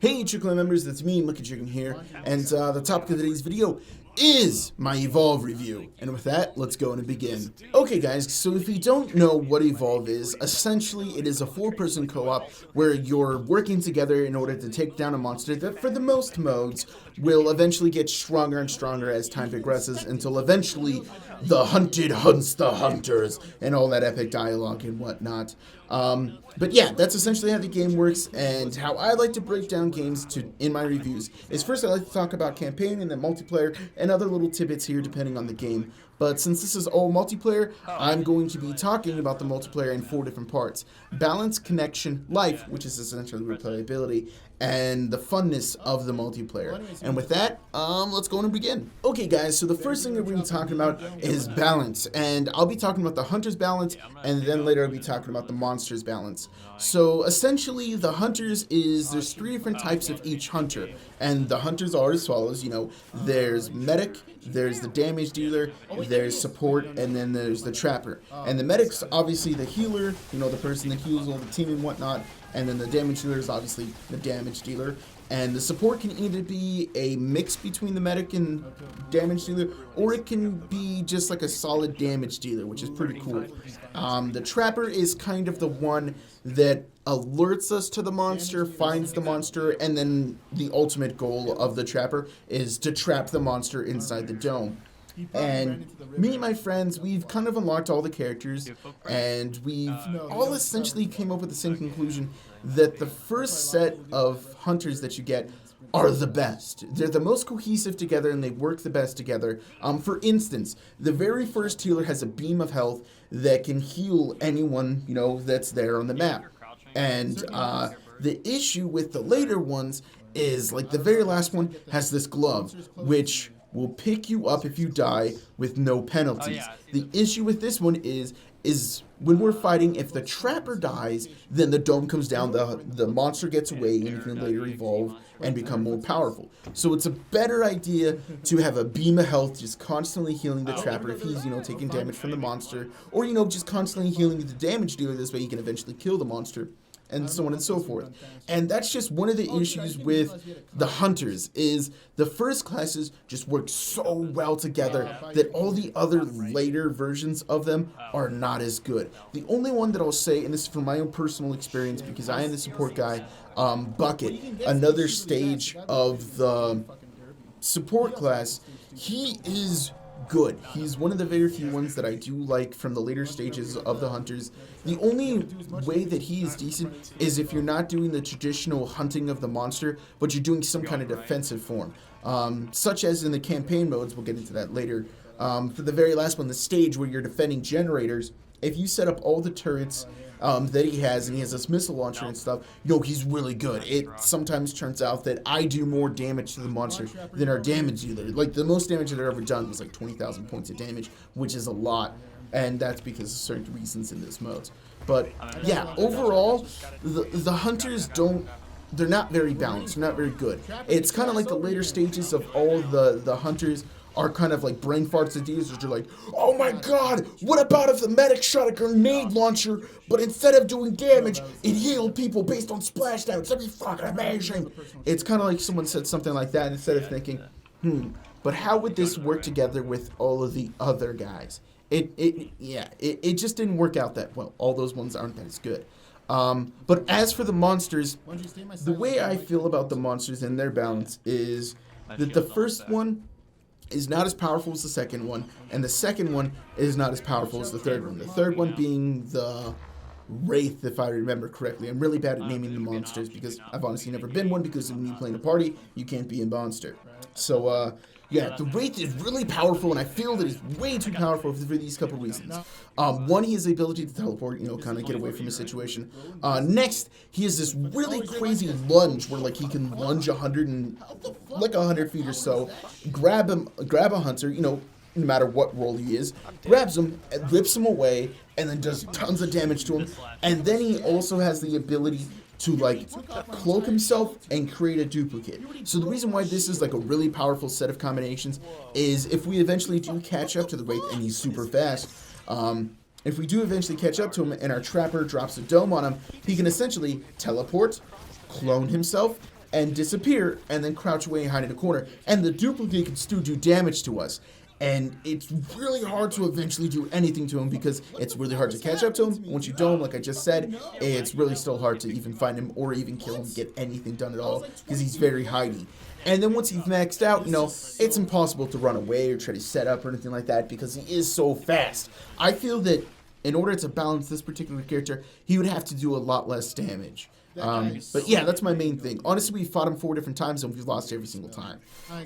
Hey Chicken members, that's me, Monkey Chicken here, and the topic of today's video is my Evolve review. And with that, let's go and begin. Okay guys, so if you don't know what Evolve is, essentially it is a 4-person co-op where you're working together in order to take down a monster that for the most modes will eventually get stronger and stronger as time progresses until eventually the hunted hunts the hunters and all that epic dialogue and whatnot. But yeah, that's essentially how the game works, and how I like to break down games in my reviews is first I like to talk about campaign and then multiplayer and other little tidbits here depending on the game. But since this is all multiplayer, I'm going to be talking about the multiplayer in 4 different parts: balance, connection, life, which is essentially replayability, and the funness of the multiplayer. And with that, let's go and begin. Okay guys, so the first thing that we're going to be talking about is balance, and I'll be talking about the hunter's balance, and then later I'll be talking about the monster's balance. So essentially the hunters there's 3 different types of each hunter, and the hunters are as follows. There's medic, there's the damage dealer, there's support, and then there's the trapper. And the medic's obviously the healer, the person that heals all the team and whatnot, and then the damage dealer is obviously the damage dealer. And the support can either be a mix between the medic and damage dealer, or it can be just like a solid damage dealer, which is pretty cool. The trapper is kind of the one that alerts us to the monster, finds the monster, and then the ultimate goal of the trapper is to trap the monster inside the dome. And me and my friends, we've kind of unlocked all the characters, and we've all essentially came up with the same conclusion that the first set of hunters that you get are the best. They're the most cohesive together, and they work the best together. For instance, the very first healer has a beam of health that can heal anyone, that's there on the map. And the issue with the later ones is, like, the very last one has this glove, which will pick you up if you die with no penalties. The issue with this one is when we're fighting, if the trapper dies, then the dome comes down, the monster gets away, and you can later evolve and become more powerful. So it's a better idea to have a beam of health just constantly healing the trapper if he's, taking damage from the monster, or, just constantly healing the damage dealer. This way he can eventually kill the monster, and so on and so forth. And that's just one of the issues with the hunters, is the first classes just work so well together that all the other later versions of them are not as good. The only one that I'll say, and this is from my own personal experience because I am the support guy, Bucket, another stage of the support class, he is good. He's one of the very few ones that I do like from the later stages of the hunters. The only way that he is decent is if you're not doing the traditional hunting of the monster, but you're doing some kind of defensive form, such as in the campaign modes. We'll get into that later. For the very last one, the stage where you're defending generators, if you set up all the turrets that he has, and he has this missile launcher and stuff, he's really good. It sometimes turns out that I do more damage to the monster than our damage dealer. Like, the most damage that I've ever done was like 20,000 points of damage, which is a lot, and that's because of certain reasons in this mode. But yeah, overall, the hunters they're not very balanced, they're not very good. It's kind of like the later stages of all the hunters are kind of like brain farts and users. They're like, oh my god, what about if the medic shot a grenade launcher, but instead of doing damage, it healed people based on splashdown? That'd be fucking amazing. It's kind of like someone said something like that instead of thinking, but how would this work together with all of the other guys? It just didn't work out that well. All those ones aren't that as good. But as for the monsters, the way I feel about the monsters and their balance is that the first one is not as powerful as the second one, and the second one is not as powerful as the third one. The third one being the Wraith, if I remember correctly. I'm really bad at naming the monsters because I've honestly never been one, because when you play in a party, you can't be a monster. So, yeah, the Wraith is really powerful, and I feel that he's way too powerful for these couple reasons. One, he has the ability to teleport, kind of get away from a situation. Next, he has this really crazy lunge where, like, he can lunge 100 feet or so, grab a hunter, no matter what role he is, grabs him, rips him away, and then does tons of damage to him. And then he also has the ability to, like, cloak himself and create a duplicate. So the reason why this is like a really powerful set of combinations is if we eventually do catch up to the Wraith, and he's super fast, if we do eventually catch up to him and our trapper drops a dome on him, he can essentially teleport, clone himself, and disappear and then crouch away and hide in a corner. And the duplicate can still do damage to us. And it's really hard to eventually do anything to him because it's really hard to catch up to him. Once you don't, like I just said, it's really still hard to even find him or even kill him, get anything done at all because he's very hidey. And then once he's maxed out, it's impossible to run away or try to set up or anything like that because he is so fast. I feel that in order to balance this particular character, he would have to do a lot less damage. But yeah, that's my main thing. Honestly, we fought him 4 different times and we've lost every single time.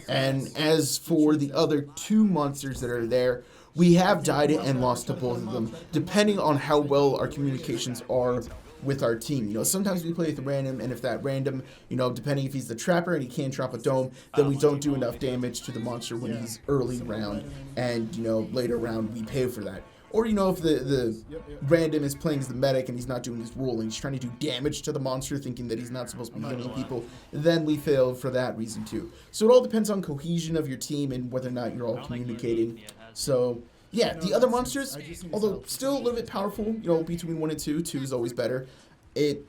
And as for the other 2 monsters that are there, we have died and lost to both of them, depending on how well our communications are with our team. Sometimes we play with random, and if that random, depending if he's the trapper and he can't drop a dome, then we don't do enough damage to the monster when he's early round, and later round we pay for that. Or, if the random is playing as the medic and he's not doing his role and he's trying to do damage to the monster thinking that he's not supposed to be healing people, then we fail for that reason too. So it all depends on cohesion of your team and whether or not you're all communicating. So, yeah, the other monsters, although still a little bit powerful, between 1 and 2, 2 is always better, it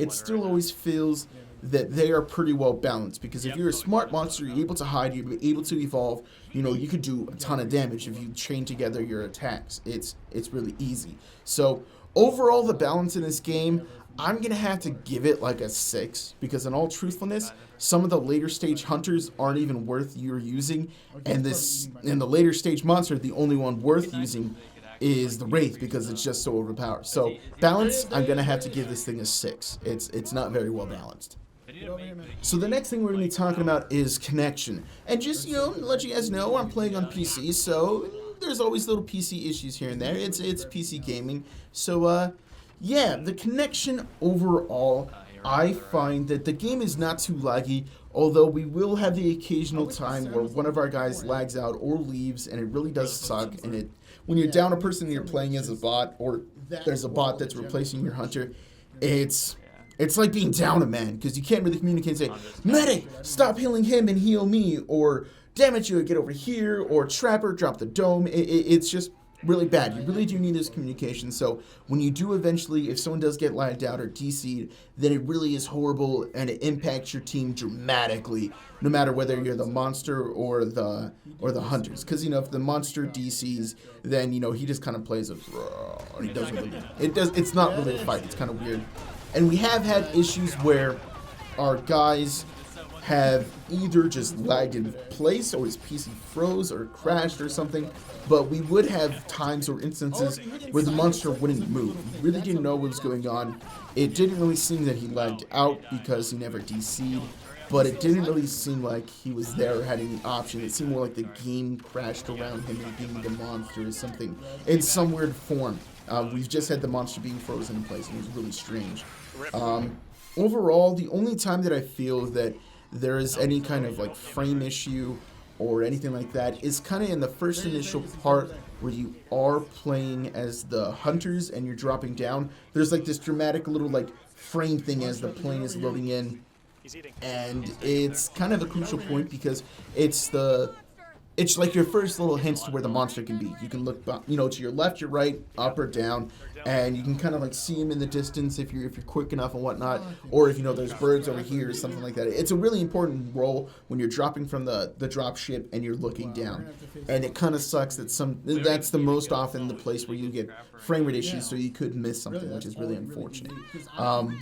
still always feels that they are pretty well balanced, because if you're a smart monster, you're able to hide, you're able to evolve, you could do a ton of damage if you chain together your attacks. It's really easy. So overall, the balance in this game, I'm gonna have to give it like a 6, because in all truthfulness, some of the later stage hunters aren't even worth your using, and the later stage monster, the only one worth using is the Wraith, because it's just so overpowered. So balance, I'm gonna have to give this thing a 6. It's not very well balanced. So the next thing we're going to be talking about is connection. And just, to let you guys know, I'm playing on PC, so there's always little PC issues here and there. It's PC gaming. So, yeah, the connection overall, I find that the game is not too laggy, although we will have the occasional time where one of our guys lags out or leaves, and it really does suck. And when you're down a person and you're playing as a bot, or there's a bot that's replacing your hunter, it's like being down a man, because you can't really communicate and say, medic, stop healing him and heal me, or damage you, get over here, or trapper, drop the dome. It's just really bad. You really do need this communication. So when you do eventually, if someone does get lagged out or DC'd, then it really is horrible, and it impacts your team dramatically, no matter whether you're the monster or the hunters. Because if the monster DCs, then he just kind of plays a, he doesn't really. It's not really a fight. It's kind of weird. And we have had issues where our guys have either just lagged in place, or his PC froze or crashed or something, but we would have times or instances where the monster wouldn't move. We really didn't know what was going on. It didn't really seem that he lagged out because he never DC'd, but it didn't really seem like he was there or had any option. It seemed more like the game crashed around him and being the monster or something in some weird form. We've just had the monster being frozen in place, and it was really strange. Overall, the only time that I feel that there is any kind of frame issue or anything like that is kind of in the first initial part where you are playing as the hunters and you're dropping down. There's this dramatic little frame thing as the plane is loading in, and it's kind of a crucial point because it's like your first little hints to where the monster can be. You can look, to your left, your right, up or down, and you can kind of see him in the distance if you're quick enough and whatnot, or if there's birds over here or something like that. It's a really important role when you're dropping from the drop ship and you're looking down, and it kind of sucks that that's the most often the place where you get frame rate issues, so you could miss something, which is really unfortunate.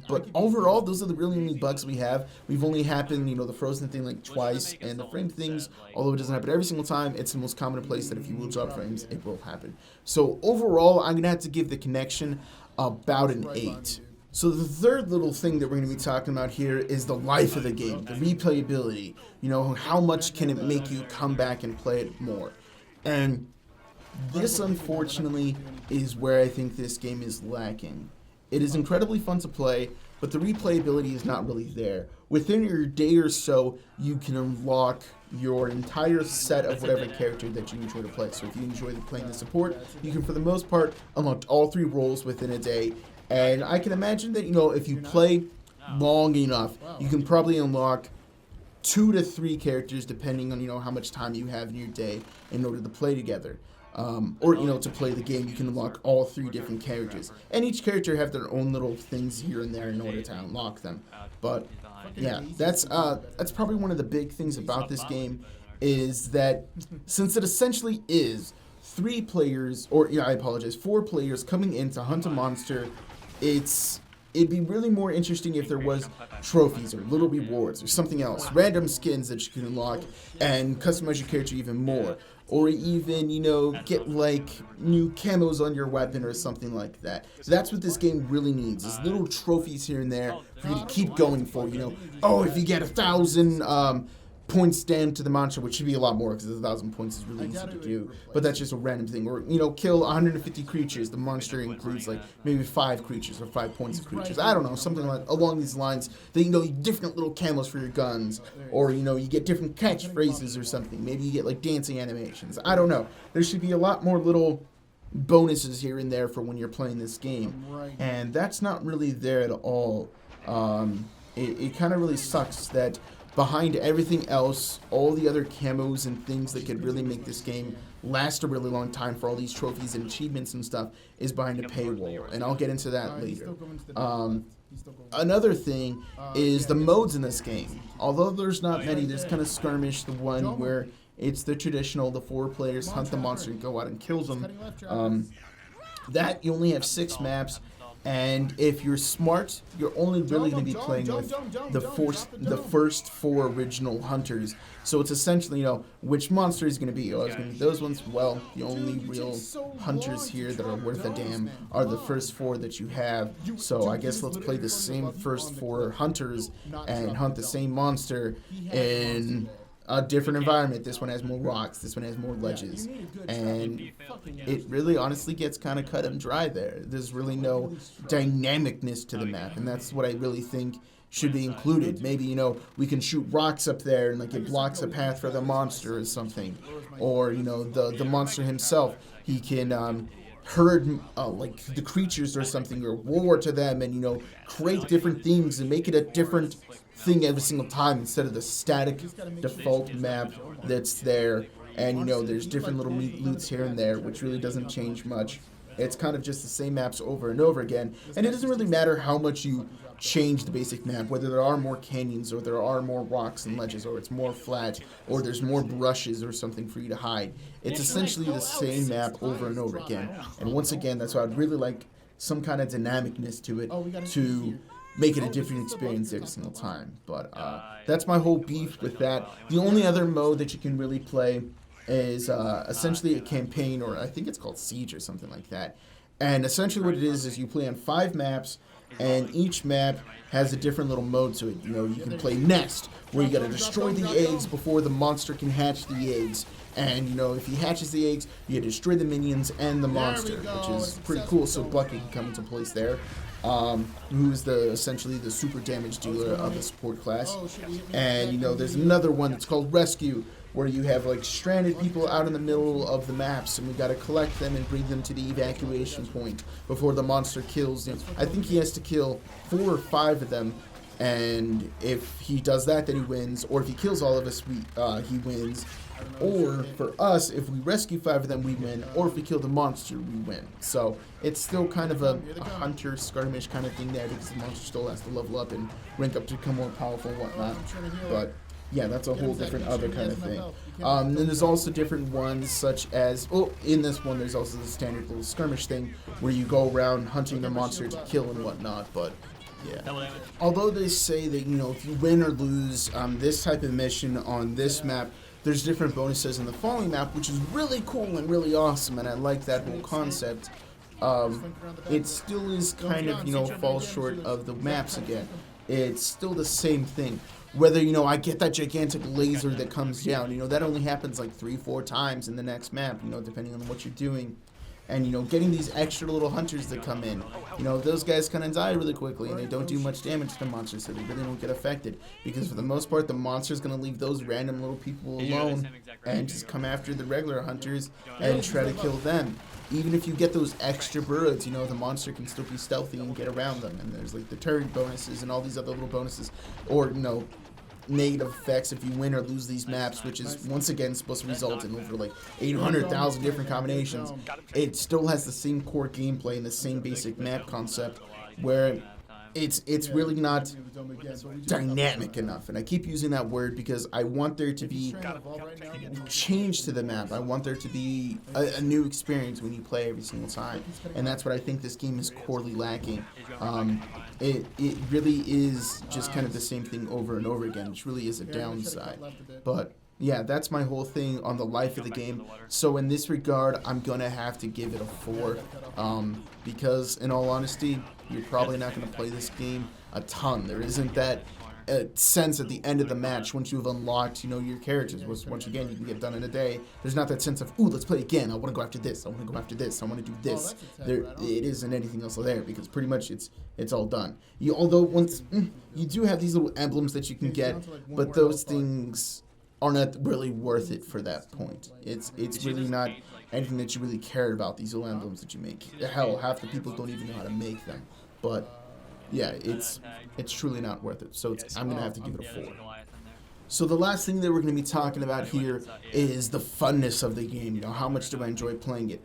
But overall, those are the really only bugs we have. We've only happened, the frozen thing twice, and the frame things, although it doesn't happen every single time, it's the most common place that if you will drop frames, it will happen. So overall, I'm gonna have to give the connection about an 8. So the third little thing that we're going to be talking about here is the life of the game, the replayability. How much can it make you come back and play it more? And this, unfortunately, is where I think this game is lacking. It is incredibly fun to play, but the replayability is not really there. Within your day or so, you can unlock your entire set of whatever character that you enjoy to play. So if you enjoy playing the support, you can, for the most part, unlock all 3 roles within a day. And I can imagine that, if you play long enough, you can probably unlock 2 to 3 characters, depending on, how much time you have in your day in order to play together. or to play the game, you can unlock all 3 different characters, and each character have their own little things here and there in order to unlock them. But yeah, that's probably one of the big things about this game, is that since it essentially is 3 players, or I apologize, 4 players coming in to hunt a monster, it'd be really more interesting if there was trophies or little rewards or something else, random skins that you can unlock and customize your character even more, or even get like new camos on your weapon or something like that. So that's what this game really needs, is little trophies here and there for you to keep going for. Oh, if you get 1,000 points down to the monster, which should be a lot more because 1,000 points is really easy to do, but that's just a random thing. Or kill 150 creatures, the monster includes like maybe 5 creatures or 5 points of creatures, I don't know, something like along these lines. Then different little camos for your guns, or you get different catchphrases or something. Maybe you get like dancing animations, I don't know. There should be a lot more little bonuses here and there for when you're playing this game, and that's not really there at all. It kind of really sucks that behind everything else, all the other camos and things that could really make this game last a really long time for all these trophies and achievements and stuff, is behind a paywall, and I'll get into that later. Another thing is the modes in this game. Although there's not many, there's kind of Skirmish, the one where it's the traditional, the 4 players hunt the monster and go out and kill them. That you only have 6 maps. And if you're smart, you're only really going to be playing with the first 4 original hunters. So it's essentially, which monster is going to be. Oh, it's going to be those ones. Well, the only real hunters here that are worth a damn are the first 4 that you have. So I guess let's play the same first 4 hunters and hunt the same monster in a different environment. This one has more rocks, this one has more ledges, and it really honestly gets kind of cut and dry there. There's really no dynamicness to the map, and that's what I really think should be included. Maybe, we can shoot rocks up there and like it blocks a path for the monster or something, or the monster himself, he can herd like the creatures or something, or roar to them, and create different things and make it a different thing every single time instead of the static default map that's there. And there's different little loots here and there, which really doesn't change much. It's kind of just the same maps over and over again, and it doesn't really matter how much you change the basic map, whether there are more canyons or there are more rocks and ledges, or it's more flat, or there's more brushes or something for you to hide. It's essentially the same map over and over again. And once again, that's why I'd really like some kind of dynamicness to it, to make it a different experience every single time. But that's my whole beef with that. The only other mode that you can really play is essentially a campaign, or I think it's called Siege or something like that. And essentially what it is you play on 5 maps, and each map has a different little mode to it. You can play Nest, where you gotta destroy the eggs before the monster can hatch the eggs. And, if he hatches the eggs, you gotta destroy the minions and the monster, which is pretty cool. So Bucky can come into place there, who's essentially the super damage dealer of the support class. And, there's another one that's called Rescue, where you have like stranded people out in the middle of the maps, and we got to collect them and bring them to the evacuation point before the monster kills them. I think he has to kill 4 or 5 of them, and if he does that, then he wins. Or if he kills all of us, he wins. Or for us, if we rescue 5 of them, we win. Or if we kill the monster, we win. So it's still kind of a hunter skirmish kind of thing there, because the monster still has to level up and rank up to become more powerful and whatnot. But yeah, that's a whole different other kind of thing. Then there's also different ones, such as, in this one, there's also the standard little skirmish thing, where you go around hunting the monster to kill and whatnot, but yeah. Although they say that, if you win or lose this type of mission on this map, there's different bonuses in the following map, which is really cool and really awesome, and I like that whole concept. It still is kind of, falls short of the maps again. It's still the same thing. Whether, I get that gigantic laser that comes down, that only happens like 3-4 times in the next map, depending on what you're doing. And, getting these extra little hunters that come in, those guys kind of die really quickly, and they don't do much damage to the monsters, so they really don't get affected. Because for the most part, the monster's going to leave those random little people alone and just come after the regular hunters and try to kill them. Even if you get those extra birds, the monster can still be stealthy and get around them. And there's like the turret bonuses and all these other little bonuses. Or, negative effects if you win or lose these maps, which is once again supposed to result in over like 800,000 different combinations. It still has the same core gameplay and the same basic map concept, where it's really not dynamic enough. And I keep using that word because I want there to be change to the map. I want there to be a new experience when you play every single time. And that's what I think this game is corely lacking. It really is just kind of the same thing over and over again, which really is a downside. But yeah, that's my whole thing on the life of the game. So in this regard, I'm gonna have to give it a 4, because in all honesty, you're probably not gonna play this game a ton. There isn't that sense at the end of the match once you've unlocked, your characters, which once again you can get done in a day. There's not that sense of, ooh, let's play again. I want to go after this. I want to go after this. I want to do this. It isn't anything else there because pretty much it's all done. Although once you do have these little emblems that you can get, but those things are not really worth it for that point. It's really not anything that you really cared about, these little emblems that you make. Hell, half the people don't even know how to make them. But yeah, it's truly not worth it. So I'm going to have to give it a 4. So the last thing that we're going to be talking about here is the funness of the game. How much do I enjoy playing it?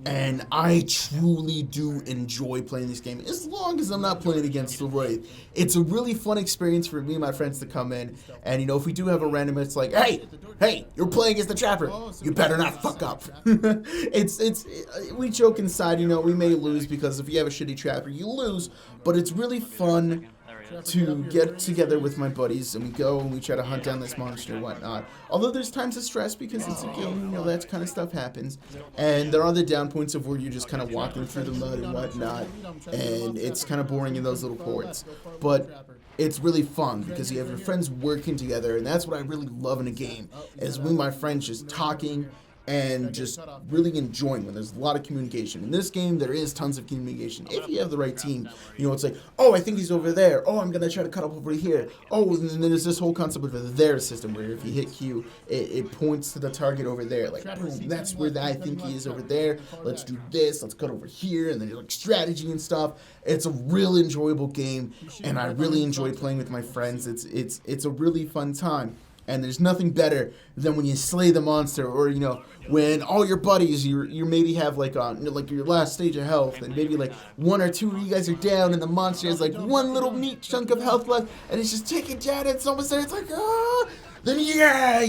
And I truly do enjoy playing this game, as long as I'm not playing against the Wraith. It's a really fun experience for me and my friends to come in, and if we do have a random, it's like, hey, you're playing against the Trapper, you better not fuck up. We joke inside, we may lose, because if you have a shitty Trapper, you lose, but it's really fun to get together with my buddies, and we go and we try to hunt down this monster and whatnot. Although there's times of stress because it's a game, that kind of stuff happens. And there are the down points of where you're just kind of walking through the mud and whatnot, and it's kind of boring in those little ports. But it's really fun because you have your friends working together, and that's what I really love in a game, is we and my friends just talking and just really enjoying when there's a lot of communication. In this game, there is tons of communication. If you have the right team, it's like, oh, I think he's over there. Oh, I'm going to try to cut up over here. Oh, and then there's this whole concept of the there system where if you hit Q, it points to the target over there. Like, boom, that's where I think he is over there. Let's do this. Let's cut over here. And then like strategy and stuff. It's a real enjoyable game, and I really enjoy playing with my friends. It's a really fun time. And there's nothing better than when you slay the monster, or when all your buddies, you maybe have like your last stage of health, and maybe like 1 or 2 of you guys are down, and the monster has like one little meat chunk of health left, and it's just taking down, and it's almost there. It's like, then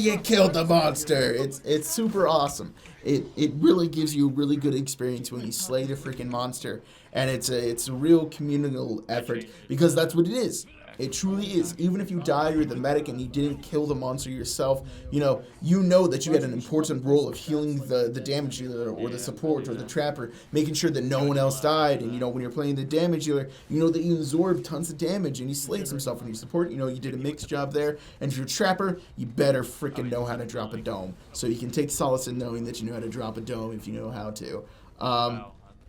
you killed the monster. It's super awesome. It really gives you a really good experience when you slay the freaking monster, and it's a real communal effort, because that's what it is. It truly is. Even if you die, you're the medic, and you didn't kill the monster yourself, you know that you had an important role of healing the damage dealer, or the support, or the trapper, making sure that no one else died. And when you're playing the damage dealer, you know that you absorbed tons of damage, and he slays himself. When you support, you did a mixed job there. And if you're a trapper, you better freaking know how to drop a dome. So you can take solace in knowing that you know how to drop a dome if you know how to.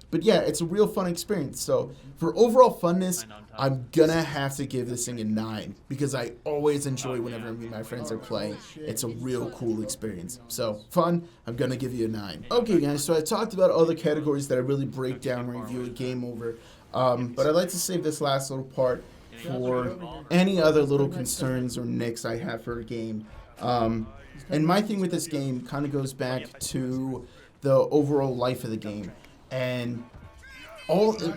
But yeah, it's a real fun experience. So for overall funness, I'm gonna have to give this thing a 9, because I always enjoy whenever me and my friends are playing. It's a real cool experience. So fun, I'm gonna give you a 9. Okay guys, so I talked about other categories that I really break down and review a game over. But I'd like to save this last little part for any other little concerns or nicks I have for a game. And my thing with this game kind of goes back to the overall life of the game. And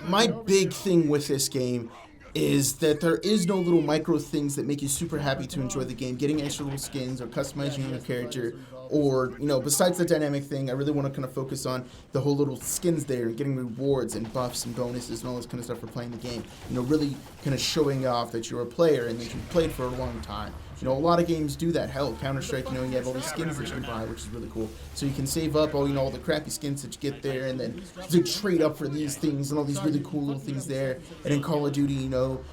my big thing with this game is that there is no little micro things that make you super happy to enjoy the game. Getting extra little skins, or customizing your character, or, besides the dynamic thing, I really want to kind of focus on the whole little skins there, and getting rewards and buffs and bonuses and all this kind of stuff for playing the game. Really kind of showing off that you're a player and that you've played for a long time. A lot of games do that. Hell, Counter-Strike, you have all these skins that you can buy, which is really cool. So you can save up all, all the crappy skins that you get there, and then to trade up for these things and all these really cool little things there. And in Call of Duty,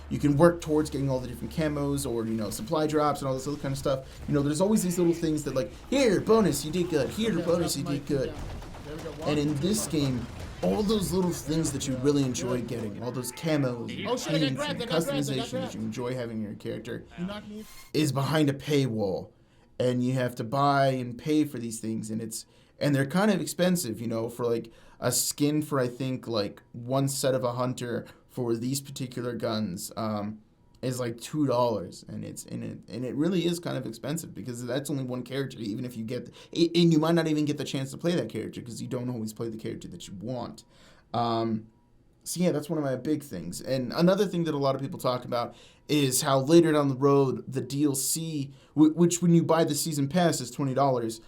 you can work towards getting all the different camos, or, supply drops and all this other kind of stuff. There's always these little things that, like, here, bonus, you did good. Here, bonus, you did good. And in this game, all those little things that you really enjoy getting, all those camos, and customization that you enjoy having in your character, is behind a paywall, and you have to buy and pay for these things, and they're kind of expensive, for like a skin for, I think, like one set of a hunter for these particular guns. is like $2, and it really is kind of expensive because that's only one character. Even if you get, and you might not even get the chance to play that character because you don't always play the character that you want. So yeah, that's one of my big things. And another thing that a lot of people talk about is how later down the road the DLC, which when you buy the season pass is $20,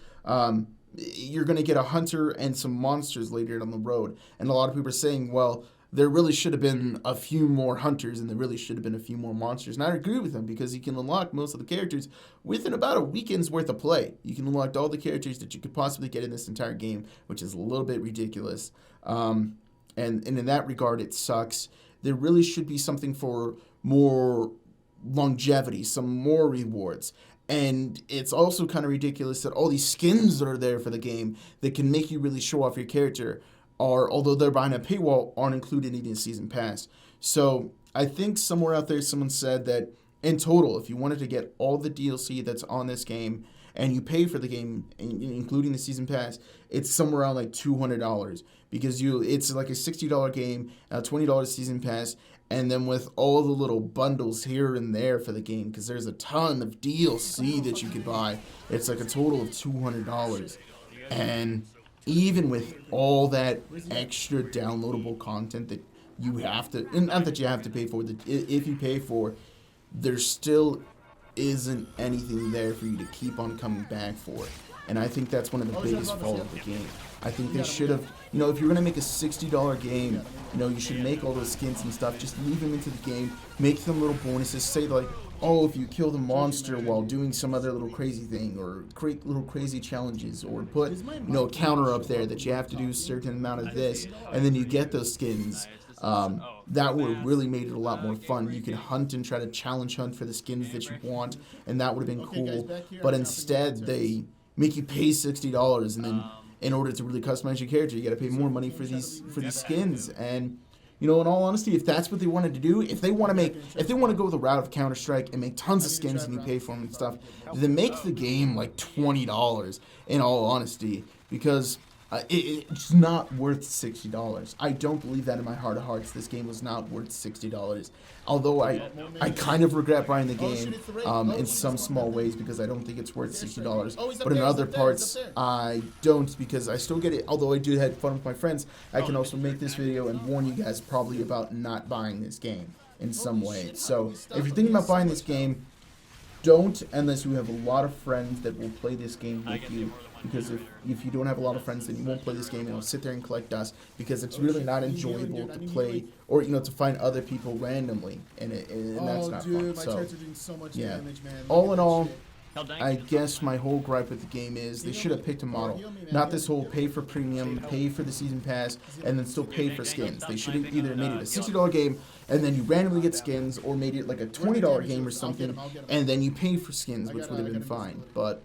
you're going to get a hunter and some monsters later down the road. And a lot of people are saying, well, there really should have been a few more hunters and there really should have been a few more monsters. And I agree with them because you can unlock most of the characters within about a weekend's worth of play. You can unlock all the characters that you could possibly get in this entire game, which is a little bit ridiculous. And in that regard, it sucks. There really should be something for more longevity, some more rewards. And it's also kind of ridiculous that all these skins that are there for the game that can make you really show off your character are, although they're behind a paywall, aren't included in the season pass. So I think somewhere out there someone said that in total, if you wanted to get all the DLC that's on this game and you pay for the game, including the season pass, it's somewhere around like $200 because it's like a $60 game, a $20 season pass, and then with all the little bundles here and there for the game, because there's a ton of DLC that you could buy, it's like a total of $200. And even with all that extra downloadable content that you have to, and not that you have to pay for, that if you pay for, there still isn't anything there for you to keep on coming back for. And I think that's one of the biggest faults of the game. I think they should have, if you're going to make a $60 game, you should make all those skins and stuff, just leave them into the game, make them little bonuses, say like, oh, if you kill the monster while doing some other little crazy thing, or create little crazy challenges, or put, a counter up there that you have to do a certain amount of this, and then you get those skins. That would have really made it a lot more fun. You could hunt and try to challenge hunt for the skins that you want, and that would have been cool. But instead, they make you pay $60, and then in order to really customize your character, you got to pay more money for these skins. And in all honesty, if that's what they wanted to do, if they want to go the route of Counter-Strike and make tons of skins and you pay for them and stuff, then make the game like $20. In all honesty, because it's not worth $60. I don't believe that in my heart of hearts. This game was not worth $60. Although I kind of regret buying the game in some small ways because I don't think it's worth $60. But in other parts, I don't, because I still get it. Although I do have fun with my friends, I can also make this video and warn you guys probably about not buying this game in some way. So if you're thinking about buying this game, don't unless you have a lot of friends that will play this game with you. Because if you don't have a lot of friends, then you won't play this game and you'll sit there and collect dust, because it's really not enjoyable to play or to find other people randomly, and that's not fun. So yeah, all in all, I guess my whole gripe with the game is they should have picked a model, not this whole pay for premium, pay for the season pass, and then still pay for skins. They should have either made it a $60 game and then you randomly get skins, or made it like a $20 game or something, and then you pay for skins, which would have been fine. But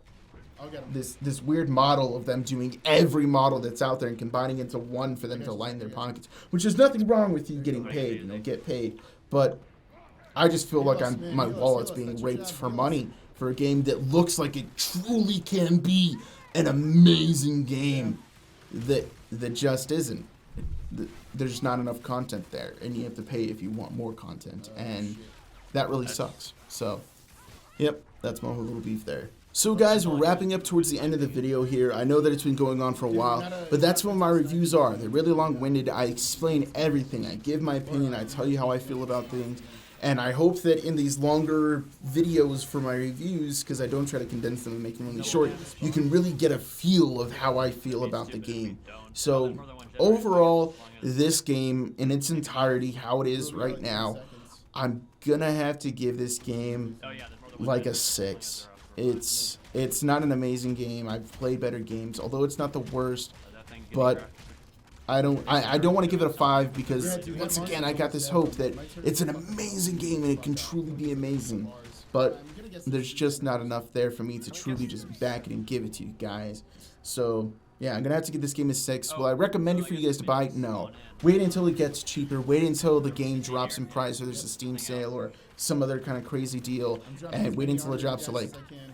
this weird model of them doing every model that's out there and combining into one for them to line their pockets, which is nothing wrong with you getting paid, get paid, but I just feel like my wallet's being raped for money for a game that looks like it truly can be an amazing game that just isn't. There's not enough content there, and you have to pay if you want more content, and that really sucks. So, yep, that's my whole little beef there. So guys, we're wrapping up towards the end of the video here. I know that it's been going on for a while, but that's what my reviews are. They're really long-winded. I explain everything. I give my opinion. I tell you how I feel about things. And I hope that in these longer videos for my reviews, because I don't try to condense them and make them really short, you can really get a feel of how I feel about the game. So overall, this game in its entirety, how it is right now, I'm gonna have to give this game like a 6. It's not an amazing game. I've played better games, although it's not the worst, but I don't want to give it a 5 because, once again, I got this hope that it's an amazing game and it can truly be amazing, but there's just not enough there for me to truly just back it and give it to you guys. So yeah, I'm gonna have to give this game a 6. Will I recommend it for you guys to buy? No. Wait until it gets cheaper. Wait until the game drops in price, or there's a Steam sale, or some other kind of crazy deal and wait until it drops to like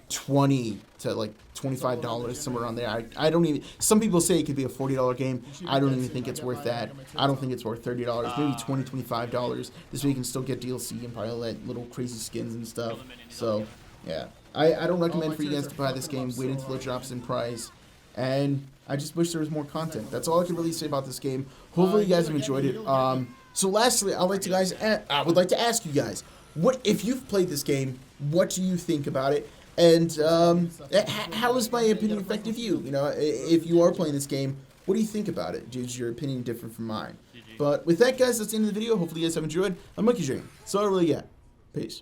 $20 to like $25, somewhere around there. I don't even, some people say it could be a $40 game. I don't even think it's worth that. I don't think it's worth $30, maybe $20, $25. This way you can still get DLC and probably let little crazy skins and stuff. So yeah, I don't recommend for you guys to buy this game. Wait until it drops in price. And I just wish there was more content. That's all I can really say about this game. Hopefully you guys have enjoyed it. So lastly, I would like to ask you guys, what if you've played this game? What do you think about it? And how is my opinion affected you? You know, if you are playing this game, what do you think about it? Is your opinion different from mine? But with that, guys, that's the end of the video. Hopefully you guys have enjoyed. I'm Monkey Dream. So I really got. Peace.